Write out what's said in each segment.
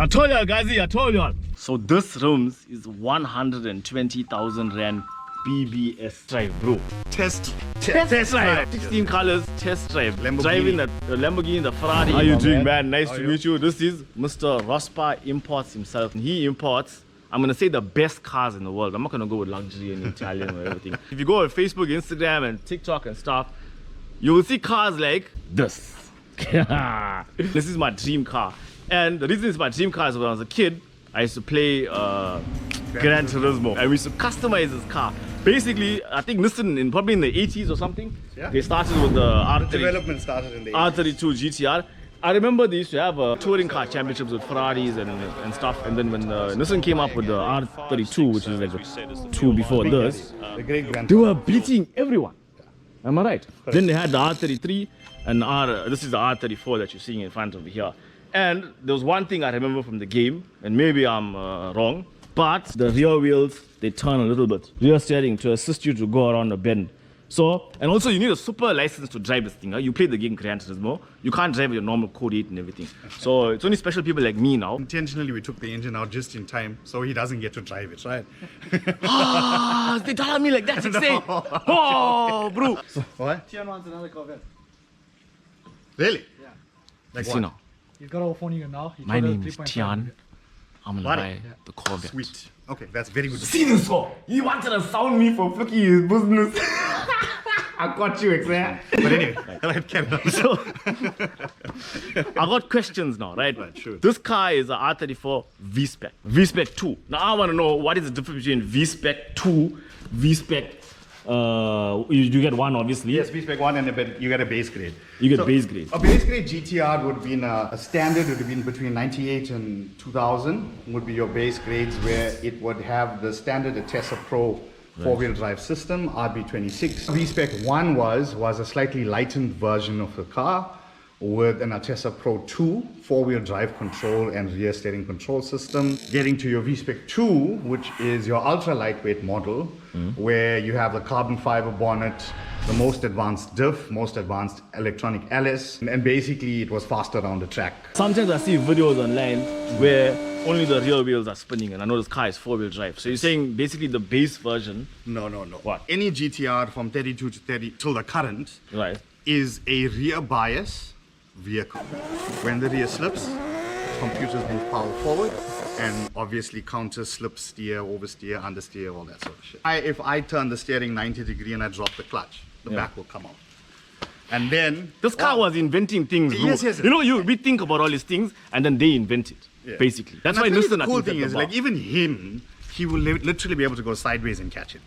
I told y'all, guys, I told y'all. So this rims is 120,000 Rand BBS drive, bro. Test drive. 16 colors, test drive. Driving the Lamborghini, the Ferrari. How you doing, man? Nice to meet you. This is Mr. Rospa Imports himself. He imports, I'm going to say, the best cars in the world. I'm not going to go with luxury and Italian or everything. If you go on Facebook, Instagram, and TikTok and stuff, you will see cars like this. This is my dream car. And the reason it's my dream car is when I was a kid, I used to play Gran Turismo. And we used to customize this car. Basically, I think Nissan, probably in the 80s or something, they started with the R34. Development started in the 80s. R34 GTR. I remember they used to have touring car championships with Ferraris and stuff. And then when Nissan came up with the R32, which is like the two before this, they were beating everyone. Am I right? Correct. Then they had the R33 and this is the R34 that you're seeing in front of me here. And there was one thing I remember from the game, and maybe I'm wrong, but the rear wheels, they turn a little bit. Rear steering to assist you to go around a bend. So, and also you need a super license to drive this thing. You play the game Gran Turismo, you can't drive your normal Code 8 and everything. So it's only special people like me now. Intentionally we took the engine out just in time so he doesn't get to drive it, right? Ah, they tell me like that, no. Oh, bro. So, what? Tian wants another Corvette. Really? Yeah. Like what? what? Know. He's got our phone you now. My name is Tian. I'm gonna buy the Corvette. Sweet. Okay, that's very good. See this one? He wanted to sound me for fluky his business. I got you, exactly. But anyway, right, carry on. So, I got questions now, right? Right, sure. This car is a R34 V-Spec. V-Spec II. Now I want to know what is the difference between V-Spec II, V-Spec. You get one, obviously. Yes, V-Spec 1 and you get a base grade. You get base grade. A base grade GTR would have been a standard, would have been between 98 and 2000 would be your base grades, where it would have the standard Atessa Pro four-wheel drive system, RB26. V-Spec 1 was a slightly lightened version of the car with an Atessa Pro 2 four-wheel drive control and rear steering control system. Getting to your V-Spec 2, which is your ultra lightweight model, where you have the carbon fiber bonnet, the most advanced diff, most advanced electronic LS, and basically it was faster around the track. Sometimes I see videos online where only the rear wheels are spinning, and I know this car is four-wheel drive. So you're saying basically the base version? No. What? Any GTR from 32 to 30 till the current is a rear bias vehicle. When the rear slips, computers move power forward, and obviously counter, slip, steer, oversteer, understeer, all that sort of shit. If I turn the steering 90 degrees and I drop the clutch, the back will come out. And then this car was inventing things, bro. Yes. You know, we think about all these things and then they invent it, basically. That's why Nissan. The cool thing is, like, even him, he will literally be able to go sideways and catch it.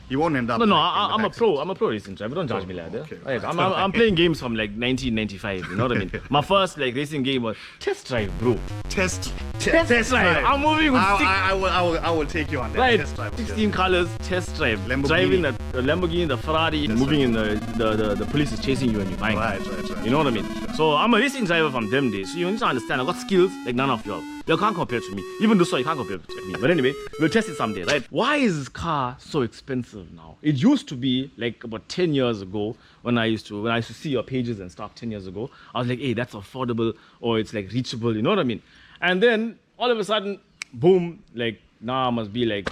He won't end up. No, I'm a pro racing driver. Don't judge me like that. Okay. I'm playing games from like 1995. You know what I mean? My first like racing game was test drive, bro. Test drive. I'm moving with I will take you on that. Right. Test drive. 16 colors, test drive. Lamborghini. Driving the Lamborghini, the Ferrari, moving in the police is chasing you and you're buying. Right. You know what I mean? So I'm a racing driver from them days. So you need to understand, I got skills like none of y'all. You can't compare to me. Even though you can't compare to me. But anyway, we'll test it someday, right? Why is this car so expensive now? It used to be like about 10 years ago when I used to see your pages and stuff 10 years ago. I was like, hey, that's affordable, or it's like reachable, you know what I mean? And then all of a sudden, boom, like now I must be like,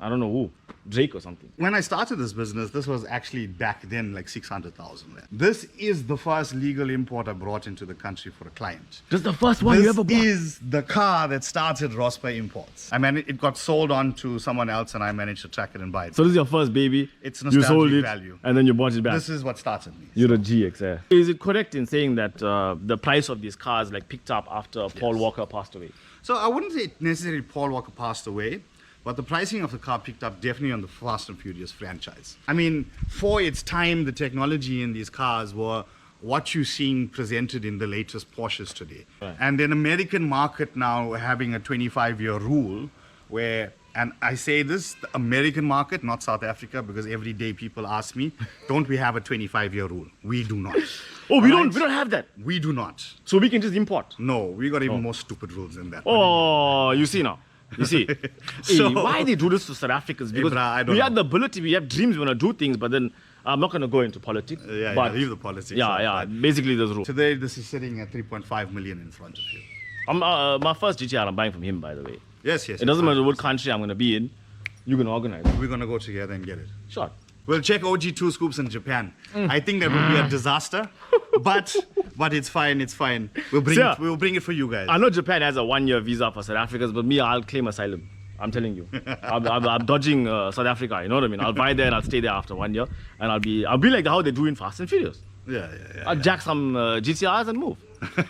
I don't know who, Drake or something. When I started this business, this was actually back then like 600,000. This is the first legal import I brought into the country for a client. This is the first one you ever bought? This is the car that started Rospa Imports. I mean, it got sold on to someone else and I managed to track it and buy it. So this is your first baby? It's nostalgic you sold it, value. And then you bought it back? This is what started me. You're a GX, eh? Is it correct in saying that the price of these cars like picked up after Paul Walker passed away? So I wouldn't say necessarily Paul Walker passed away, but the pricing of the car picked up definitely on the Fast and Furious franchise. I mean, for its time, the technology in these cars were what you're seeing presented in the latest Porsches today. Right. And an American market now having a 25-year rule where, and I say this, the American market, not South Africa, because every day people ask me, don't we have a 25-year rule? We do not. Oh, we don't have that? We do not. So we can just import? No, we got even more stupid rules than that. Oh, you see now. You see, so, why they do this to South Africans? Because we have the ability, we have dreams, we want to do things, but then I'm not going to go into politics. But leave the politics. Basically there's a rule. Today, this is sitting at 3.5 million in front of you. My first GTR I'm buying from him, by the way. Yes, yes. It doesn't matter what country I'm going to be in. You can organize it. We're going to go together and get it. Sure. We'll check OG2 scoops in Japan. I think that would be a disaster, but it's fine. It's fine. We'll bring it for you guys. I know Japan has a 1-year visa for South Africans, but me, I'll claim asylum. I'm telling you. I'm dodging South Africa. You know what I mean? I'll buy there and I'll stay there after 1 year, and I'll be like how they do in Fast and Furious. Yeah. I'll jack some GTRs and move.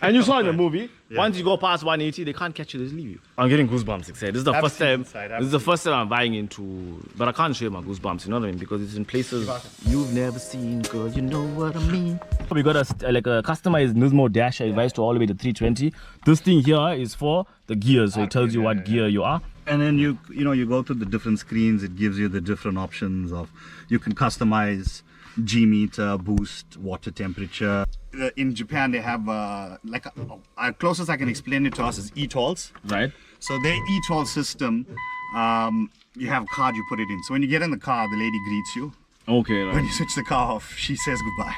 And you saw in the movie, once you go past 180, they can't catch you, they just leave you. I'm getting goosebumps, excited. This is the first time. This is the first time I'm buying into, but I can't show you my goosebumps. You know what I mean? Because it's in places you've never seen, girl. You know what I mean? We got a customized Nismo dash advice to all the way to 320. This thing here is for the gears, so it tells you what gear you are. And then you go through the different screens. It gives you the different options of you can customize G meter, boost, water temperature. In Japan, they have closest I can explain it to us is eTolls. Right. So their eToll system, you have a card, you put it in. So when you get in the car, the lady greets you. Okay. Right. When you switch the car off, she says goodbye.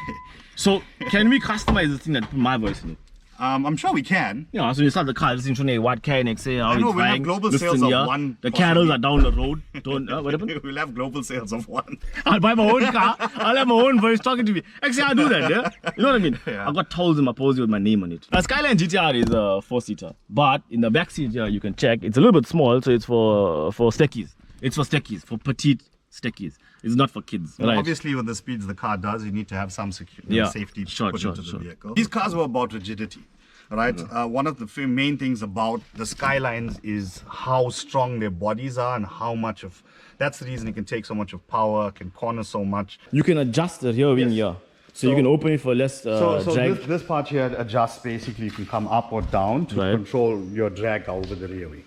So can we customize this thing that put my voice in it? I'm sure we can. Yeah, so you start the car, listen to what can I say, how I know, it's we'll flying, have global listen sales of here. one. The carols are down the road. Don't, what happened? We'll have global sales of one. I'll buy my own car. I'll have my own voice talking to me. Actually, I'll do that, yeah? You know what I mean? Yeah. I've got towels in my posy with my name on it. A Skyline GTR is a 4-seater. But in the back seat here, you can check. It's a little bit small, so it's for steckies. It's for steckies, for petite steckies. It's not for kids. Well, right? Obviously, with the speeds the car does, you need to have some safety put into the vehicle. These cars were about rigidity. Right. One of the main things about the Skylines is how strong their bodies are and how much of. That's the reason it can take so much of power, can corner so much. You can adjust the rear wing here. So you can open it for less drag. This part here adjusts basically. You can come up or down to control your drag over the rear wing.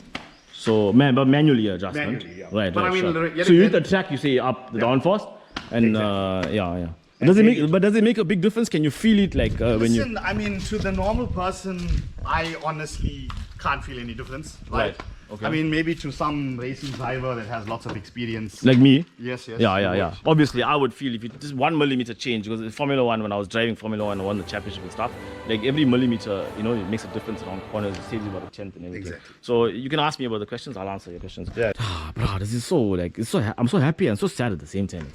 So but manually adjustment. Manually, yeah. Right. But right, I mean, sure. So you hit the track, you say up the downforce, and yeah. Does it make a big difference? Can you feel it like when you? Listen, I mean, to the normal person, I honestly can't feel any difference. Right. Okay. I mean, maybe to some racing driver that has lots of experience. Like me? Yes. Yeah. Obviously, I would feel if it just 1 millimeter change, because in Formula 1, when I was driving Formula 1 and won the championship and stuff, like every millimeter, it makes a difference around corners. It saves you about a tenth and everything. Exactly. So you can ask me about the questions, I'll answer your questions. Yeah. Bro, this is so I'm so happy and so sad at the same time.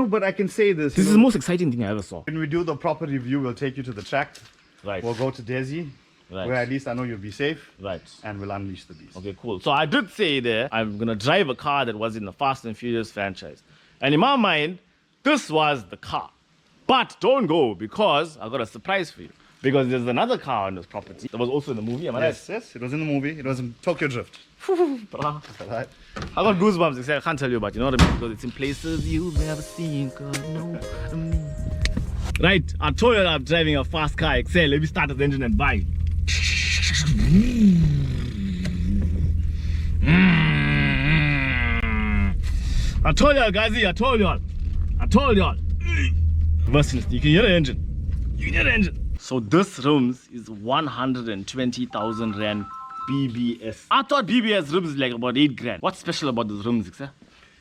But I can say this. This is the most exciting thing I ever saw. When we do the proper review, we'll take you to the track. Right. We'll go to Desi, where at least I know you'll be safe. Right. And we'll unleash the beast. Okay, cool. So I did say there, I'm going to drive a car that was in the Fast and Furious franchise. And in my mind, this was the car. But don't go, because I've got a surprise for you. Because there's another car on this property that was also in the movie. Am I right? Yes, it was in the movie. It was in Tokyo Drift. Right. I got goosebumps. I can't tell you about it, you know what I mean? Because it's in places you've never seen, girl, you know what I mean? Right, I told you that I'm driving a fast car, Excel. Let me start the engine and buy. I told y'all, guys, I told y'all. Listen, you can hear the engine. So this rims is 120,000 Rand BBS. I thought BBS rims is like about 8 grand. What's special about those rims, sir?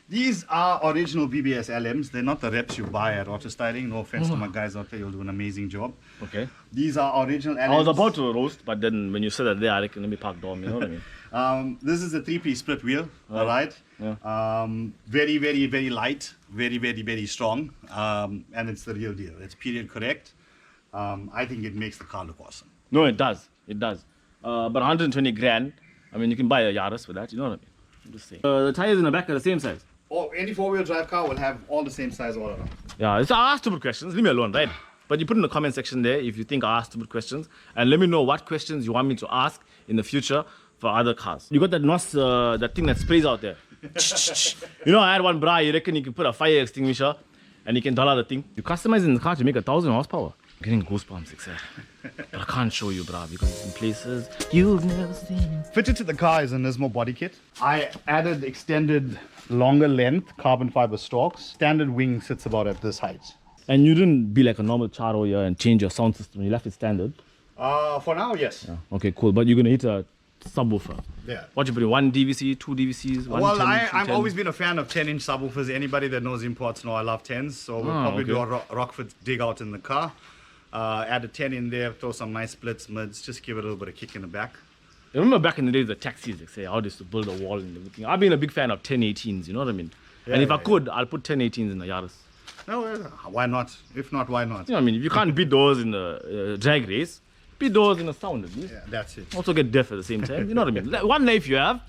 These are original BBS LMs. They're not the reps you buy at Auto Styling. No offense to my guys out there, you'll do an amazing job. Okay. These are original LMs. I was about to roast, but then when you said that there, I reckon let me park down, you know what I mean? This is a 3-piece split wheel, all right? Yeah. Very, very, very light, very, very, very strong, and it's the real deal. It's period correct. I think it makes the car look awesome. No, it does. But 120 grand, I mean, you can buy a Yaris for that, you know what I mean? I'm just saying. The tires in the back are the same size. Oh, any 4-wheel drive car will have all the same size all around. Yeah, so I ask stupid questions, leave me alone, right? But you put in the comment section there if you think I ask stupid questions, and let me know what questions you want me to ask in the future for other cars. You got that NOS, that thing that sprays out there. I had one bra, you reckon you can put a fire extinguisher and you can dollar the thing. You customize in the car to make 1,000 horsepower. Getting goosebumps, etc. But I can't show you, brah, because it's in places you've never seen. Fitted to the car is a Nismo body kit. I added extended longer length carbon fiber stalks. Standard wing sits about at this height. And you didn't be like a normal charo here and change your sound system. You left it standard. For now, yes. Yeah. Okay, cool. But you're gonna hit a subwoofer. Yeah. What you put in? 1 DVC, 2 DVCs, 1 Well, 10, I've 10? always been a fan of 10-inch subwoofers. Anybody that knows imports know I love 10s. So we'll probably do a Rockford dig out in the car. Add a 10 in there, throw some nice splits, mids, just give it a little bit of kick in the back. I remember back in the days, the taxis, they say, how they used to build a wall and everything. I've been a big fan of 1018s, you know what I mean? And if I could, I'll put 1018s in the Yaris. No, why not? If not, why not? You know what I mean? If you can't beat those in the drag race, beat those in the sound at least. Yeah, that's it. Also get deaf at the same time. You know what I mean? Like, one life you have.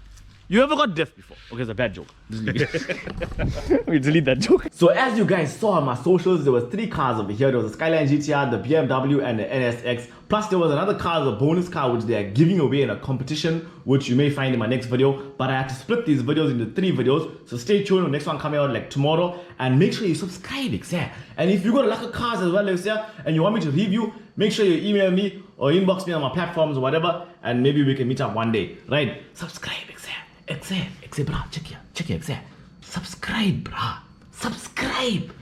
You ever got deaf before? Okay, it's a bad joke. Just leave it. We delete that joke. So as you guys saw on my socials, there was 3 cars over here. There was the Skyline GTR, the BMW, and the NSX. Plus there was another car, the bonus car, which they are giving away in a competition, which you may find in my next video. But I had to split these videos into 3 videos. So stay tuned. The next one coming out like tomorrow. And make sure you subscribe, etc. And if you got a lot of cars as well, etc., and you want me to review, make sure you email me or inbox me on my platforms or whatever. And maybe we can meet up one day. Right? Subscribe, etc. Except, brah, check here, subscribe, brah, subscribe.